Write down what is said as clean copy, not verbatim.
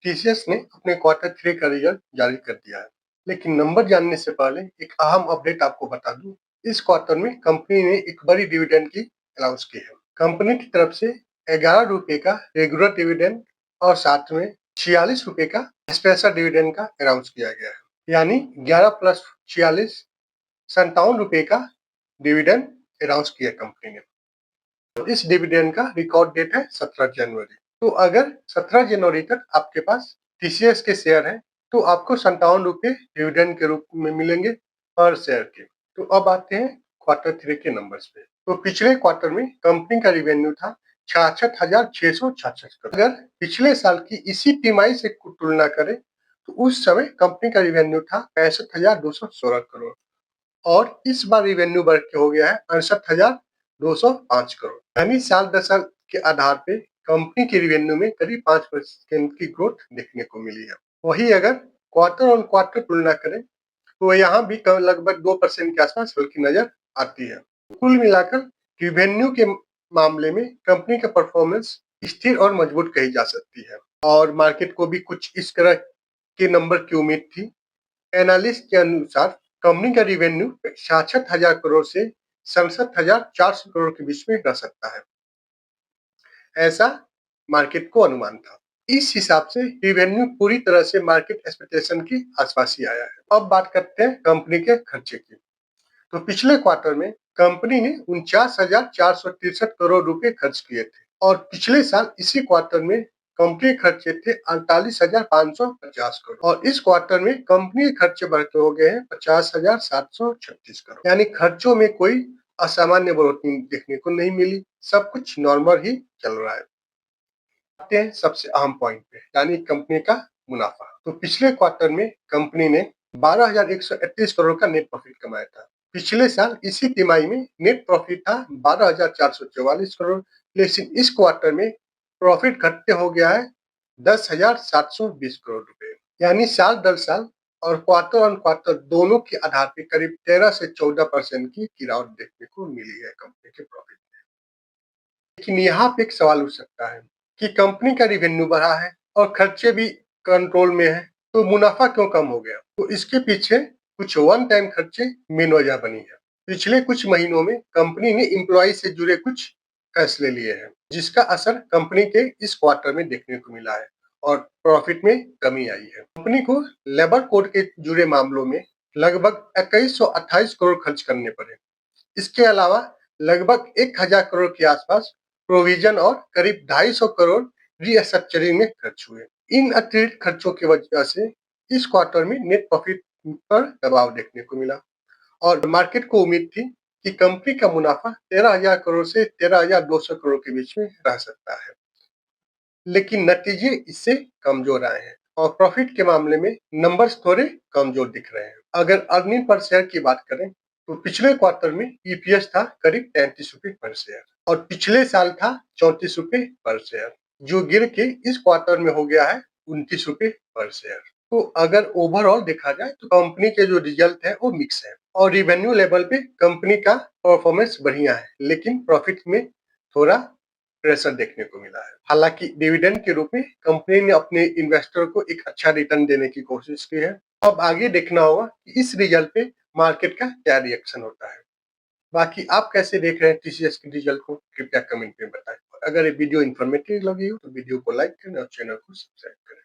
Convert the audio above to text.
TCS ने अपने quarter 3 का रिजल्ट जारी कर दिया है। लेकिन नंबर जानने से पहले एक अहम अपडेट आपको बता दूं। इस क्वार्टर में कंपनी ने एक बड़ी डिविडेंड की अनाउंस की है। कंपनी की तरफ से 11 रुपए का रेगुलर डिविडेंड और साथ में 46 रुपए का स्पेशल डिविडेंड का अनाउंस किया गया है। यानी 11 प्लस 46 57 रुपए का डिविडेंड अनाउंस किया कंपनी ने। इस डिविडेंड का रिकॉर्ड डेट है 17 जनवरी। तो अगर 17 जनवरी तक आपके पास टीसीएस के शेयर हैं, तो आपको 57 रुपए डिविडेंड के रूप में मिलेंगे पर शेयर के। तो अब आते हैं क्वार्टर 3 के नंबर्स पे। तो पिछले क्वार्टर में कंपनी का रेवेन्यू था 66,666 करोड़। अगर पिछले साल की इसी तिमाही से तुलना करें तो उस समय कंपनी का रेवेन्यू था 65,216 करोड़ और इस बार रेवेन्यू बढ़ के हो गया है 68,205 करोड़। यानी साल दर साल के आधार पे कंपनी के रेवेन्यू में करीब 5% की ग्रोथ देखने को मिली है। वही अगर क्वार्टर ऑन क्वार्टर तुलना करें तो यहाँ भी लगभग 2% के आसपास हल्की नजर आती है। कुल मिलाकर रेवेन्यू के मामले में कंपनी का परफॉर्मेंस स्थिर और मजबूत कही जा सकती है और मार्केट को भी कुछ इस तरह के नंबर की उम्मीद थी। एनालिस्ट के अनुसार कंपनी का रेवेन्यू 66,000 करोड़ से 67,400 करोड़ के बीच में रह सकता है, ऐसा मार्केट को अनुमान था। इस हिसाब से रेवेन्यू पूरी तरह से मार्केट एक्सपेक्टेशन की आसपास ही आया है। अब बात करते हैं कंपनी के खर्चे की। तो पिछले क्वार्टर में कंपनी ने 49,463 करोड़ रुपए खर्च किए थे और पिछले साल इसी क्वार्टर में कंपनी के खर्चे थे 48,550 करोड़ और इस क्वार्टर में कंपनी के खर्चे बढ़ते हो गए हैं 50,736 करोड़। यानी खर्चों में कोई असामान्य बढ़ोतरी देखने को नहीं मिली, सब कुछ नॉर्मल ही चल रहा है। आते हैं सबसे अहम पॉइंट पे, यानी कंपनी का मुनाफा। तो पिछले क्वार्टर में कंपनी ने 12,138 करोड़ का नेट प्रॉफिट कमाया था। पिछले साल इसी तिमाही में नेट प्रॉफिट था 12,444 करोड़, लेकिन इस क्वार्टर में प्रॉफिट घटते हो गया है 10,720 करोड़ रुपए। यानी साल दर साल और क्वार्टर ऑन क्वार्टर दोनों के आधार पर करीब 13 से 14% की गिरावट देखने को मिली है कंपनी के प्रॉफिट में। लेकिन यहाँ पे एक सवाल उठ सकता है कि कंपनी का रेवेन्यू बढ़ा है और खर्चे भी कंट्रोल में है, तो मुनाफा क्यों कम हो गया? तो इसके पीछे कुछ वन टाइम खर्चे मेन वजह बनी है। पिछले कुछ महीनों में कंपनी ने एम्प्लॉय से जुड़े कुछ फैसले लिए हैं, जिसका असर कंपनी के इस क्वार्टर में देखने को मिला है और प्रॉफिट में कमी आई है। कंपनी को लेबर कोड के जुड़े मामलों में लगभग 2128 करोड़ खर्च करने पड़े। इसके अलावा लगभग 1,000 करोड़ के आसपास प्रोविजन और करीब 250 करोड़ रीस्ट्रक्चरिंग में खर्च हुए। इन अतिरिक्त खर्चों की वजह से इस क्वार्टर में नेट प्रॉफिट पर दबाव देखने को मिला और मार्केट को उम्मीद थी कि कंपनी का मुनाफा 13,000 करोड़ से 13,200 करोड़ के बीच में रह सकता है, लेकिन नतीजे इससे कमजोर आए हैं और प्रॉफिट के मामले में नंबर्स थोड़े कमजोर दिख रहे हैं। अगर अर्निंग पर शेयर की बात करें तो पिछले क्वार्टर में ईपीएस था करीब 33 रुपए पर शेयर और पिछले साल था 34 रुपए पर शेयर, जो गिर के इस क्वार्टर में हो गया है 29 रुपए पर शेयर। तो अगर ओवरऑल देखा जाए तो कंपनी के जो रिजल्ट है वो मिक्स है और रिवेन्यू लेवल पे कंपनी का परफॉर्मेंस बढ़िया है, लेकिन प्रॉफिट में थोड़ा प्रेशर देखने को मिला है। हालांकि डिविडेंड के रूप में कंपनी ने अपने इन्वेस्टर को एक अच्छा रिटर्न देने की कोशिश की है। अब आगे देखना होगा कि इस रिजल्ट पे मार्केट का क्या रिएक्शन होता है। बाकी आप कैसे देख रहे हैं टीसीएस के रिजल्ट को, कृपया कमेंट में बताएं। अगर ये वीडियो इन्फॉर्मेटिव लगी हो तो वीडियो को लाइक करें और चैनल को सब्सक्राइब करें।